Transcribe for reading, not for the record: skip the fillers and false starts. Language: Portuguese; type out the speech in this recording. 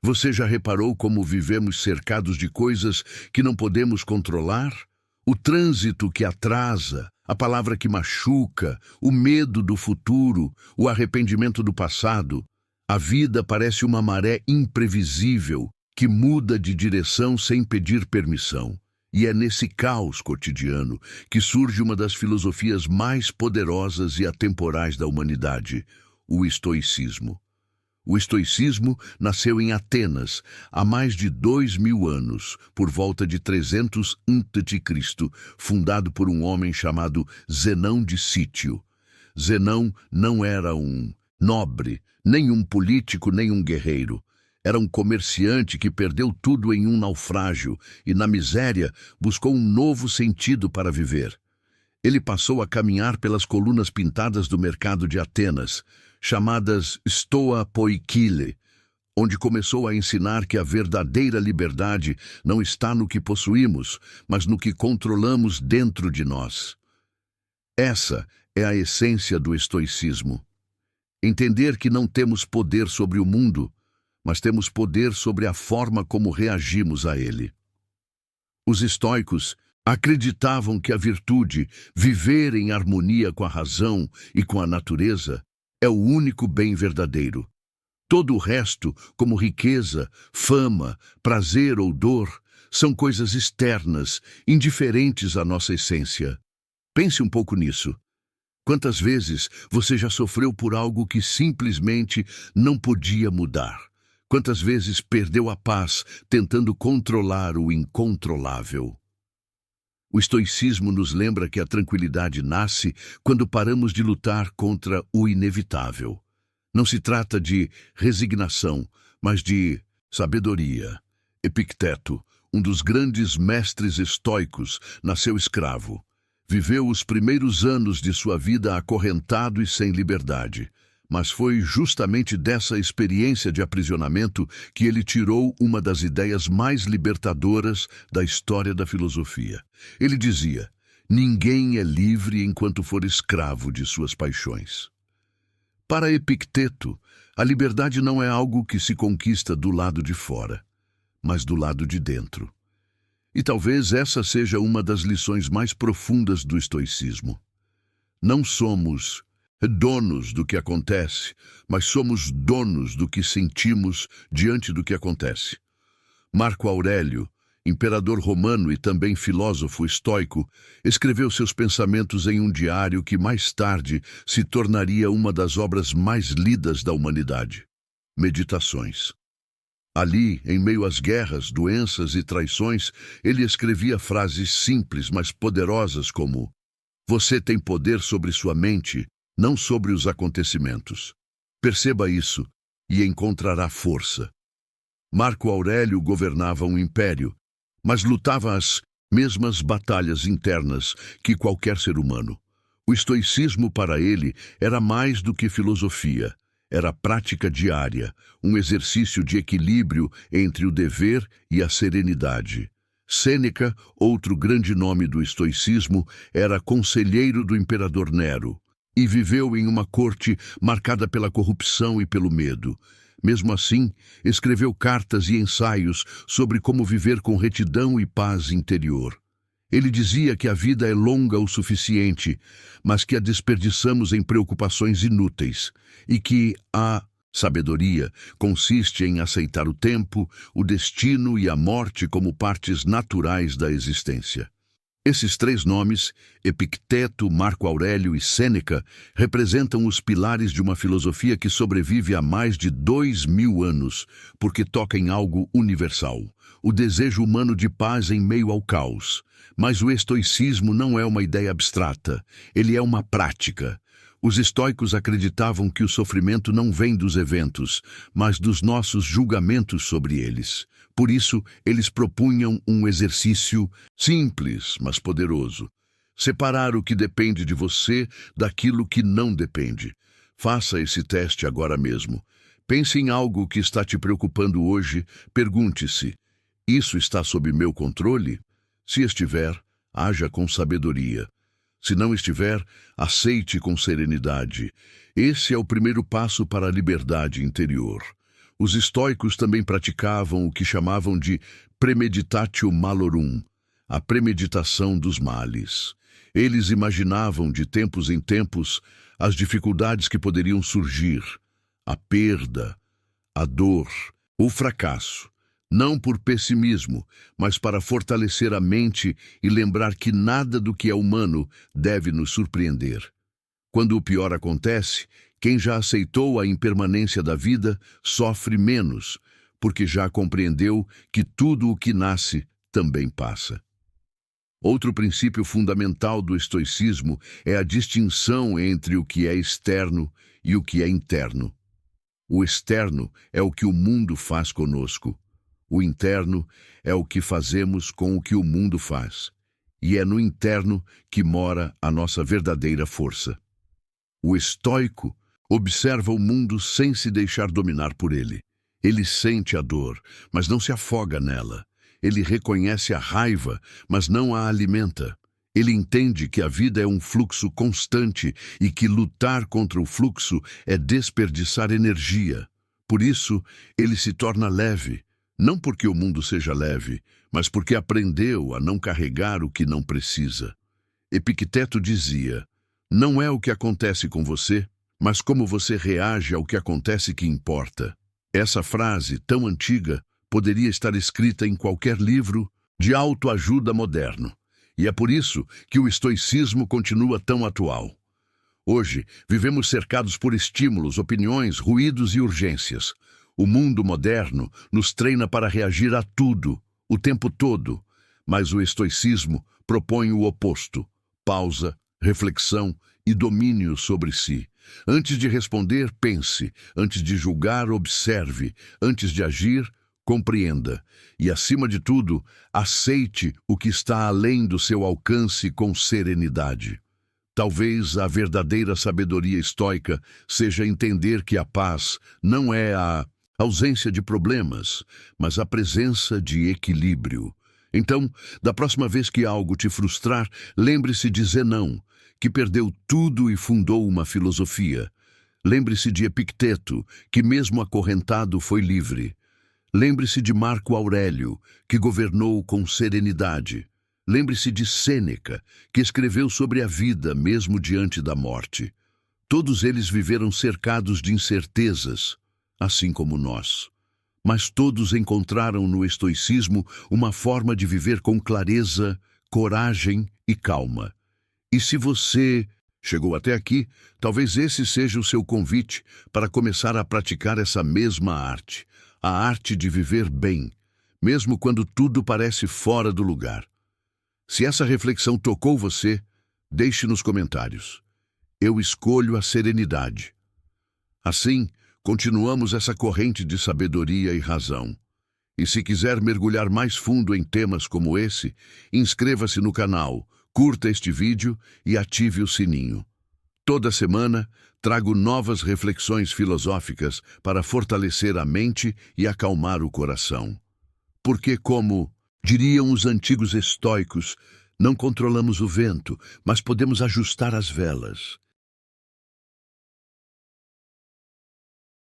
Você já reparou como vivemos cercados de coisas que não podemos controlar? O trânsito que atrasa, a palavra que machuca, o medo do futuro, o arrependimento do passado. A vida parece uma maré imprevisível que muda de direção sem pedir permissão. E é nesse caos cotidiano que surge uma das filosofias mais poderosas e atemporais da humanidade, o estoicismo. O estoicismo nasceu em Atenas há mais de 2000 anos, por volta de 300 a.C., fundado por um homem chamado Zenão de Cítio. Zenão não era um nobre, nem um político, nem um guerreiro. Era um comerciante que perdeu tudo em um naufrágio e, na miséria, buscou um novo sentido para viver. Ele passou a caminhar pelas colunas pintadas do mercado de Atenas, chamadas Stoa Poikile, onde começou a ensinar que a verdadeira liberdade não está no que possuímos, mas no que controlamos dentro de nós. Essa é a essência do estoicismo. Entender que não temos poder sobre o mundo, mas temos poder sobre a forma como reagimos a ele. Os estoicos acreditavam que a virtude, viver em harmonia com a razão e com a natureza, é o único bem verdadeiro. Todo o resto, como riqueza, fama, prazer ou dor, são coisas externas, indiferentes à nossa essência. Pense um pouco nisso. Quantas vezes você já sofreu por algo que simplesmente não podia mudar? Quantas vezes perdeu a paz tentando controlar o incontrolável? O estoicismo nos lembra que a tranquilidade nasce quando paramos de lutar contra o inevitável. Não se trata de resignação, mas de sabedoria. Epicteto, um dos grandes mestres estoicos, nasceu escravo. Viveu os primeiros anos de sua vida acorrentado e sem liberdade. Mas foi justamente dessa experiência de aprisionamento que ele tirou uma das ideias mais libertadoras da história da filosofia. Ele dizia: ninguém é livre enquanto for escravo de suas paixões. Para Epicteto, a liberdade não é algo que se conquista do lado de fora, mas do lado de dentro. E talvez essa seja uma das lições mais profundas do estoicismo. Não somos donos do que acontece, mas somos donos do que sentimos diante do que acontece. Marco Aurélio, imperador romano e também filósofo estoico, escreveu seus pensamentos em um diário que mais tarde se tornaria uma das obras mais lidas da humanidade. Meditações. Ali, em meio às guerras, doenças e traições, ele escrevia frases simples, mas poderosas como: você tem poder sobre sua mente, não sobre os acontecimentos. Perceba isso e encontrará força. Marco Aurélio governava um império, mas lutava as mesmas batalhas internas que qualquer ser humano. O estoicismo para ele era mais do que filosofia, era prática diária, um exercício de equilíbrio entre o dever e a serenidade. Sêneca, outro grande nome do estoicismo, era conselheiro do imperador Nero e viveu em uma corte marcada pela corrupção e pelo medo. Mesmo assim, escreveu cartas e ensaios sobre como viver com retidão e paz interior. Ele dizia que a vida é longa o suficiente, mas que a desperdiçamos em preocupações inúteis, e que a sabedoria consiste em aceitar o tempo, o destino e a morte como partes naturais da existência. Esses três nomes, Epicteto, Marco Aurélio e Sêneca, representam os pilares de uma filosofia que sobrevive há mais de 2000 anos, porque toca em algo universal, o desejo humano de paz em meio ao caos. Mas o estoicismo não é uma ideia abstrata, ele é uma prática. Os estoicos acreditavam que o sofrimento não vem dos eventos, mas dos nossos julgamentos sobre eles. Por isso, eles propunham um exercício simples, mas poderoso. Separar o que depende de você daquilo que não depende. Faça esse teste agora mesmo. Pense em algo que está te preocupando hoje. Pergunte-se: isso está sob meu controle? Se estiver, haja com sabedoria. Se não estiver, aceite com serenidade. Esse é o primeiro passo para a liberdade interior. Os estoicos também praticavam o que chamavam de premeditatio malorum, a premeditação dos males. Eles imaginavam de tempos em tempos as dificuldades que poderiam surgir, a perda, a dor, o fracasso, não por pessimismo, mas para fortalecer a mente e lembrar que nada do que é humano deve nos surpreender. Quando o pior acontece, quem já aceitou a impermanência da vida sofre menos, porque já compreendeu que tudo o que nasce também passa. Outro princípio fundamental do estoicismo é a distinção entre o que é externo e o que é interno. O externo é o que o mundo faz conosco. O interno é o que fazemos com o que o mundo faz. E é no interno que mora a nossa verdadeira força. O estoico observa o mundo sem se deixar dominar por ele. Ele sente a dor, mas não se afoga nela. Ele reconhece a raiva, mas não a alimenta. Ele entende que a vida é um fluxo constante e que lutar contra o fluxo é desperdiçar energia. Por isso, ele se torna leve, não porque o mundo seja leve, mas porque aprendeu a não carregar o que não precisa. Epicteto dizia: não é o que acontece com você, mas como você reage ao que acontece que importa. Essa frase, tão antiga, poderia estar escrita em qualquer livro de autoajuda moderno. E é por isso que o estoicismo continua tão atual. Hoje, vivemos cercados por estímulos, opiniões, ruídos e urgências. O mundo moderno nos treina para reagir a tudo, o tempo todo. Mas o estoicismo propõe o oposto: pausa, reflexão e domínio sobre si. Antes de responder, pense. Antes de julgar, observe. Antes de agir, compreenda. E, acima de tudo, aceite o que está além do seu alcance com serenidade. Talvez a verdadeira sabedoria estoica seja entender que a paz não é a ausência de problemas, mas a presença de equilíbrio. Então, da próxima vez que algo te frustrar, lembre-se de Zenão, que perdeu tudo e fundou uma filosofia. Lembre-se de Epicteto, que mesmo acorrentado foi livre. Lembre-se de Marco Aurélio, que governou com serenidade. Lembre-se de Sêneca, que escreveu sobre a vida mesmo diante da morte. Todos eles viveram cercados de incertezas, assim como nós. Mas todos encontraram no estoicismo uma forma de viver com clareza, coragem e calma. E se você chegou até aqui, talvez esse seja o seu convite para começar a praticar essa mesma arte, a arte de viver bem, mesmo quando tudo parece fora do lugar. Se essa reflexão tocou você, deixe nos comentários. Eu escolho a serenidade. Assim, continuamos essa corrente de sabedoria e razão. E se quiser mergulhar mais fundo em temas como esse, inscreva-se no canal, curta este vídeo e ative o sininho. Toda semana, trago novas reflexões filosóficas para fortalecer a mente e acalmar o coração. Porque, como diriam os antigos estoicos, não controlamos o vento, mas podemos ajustar as velas.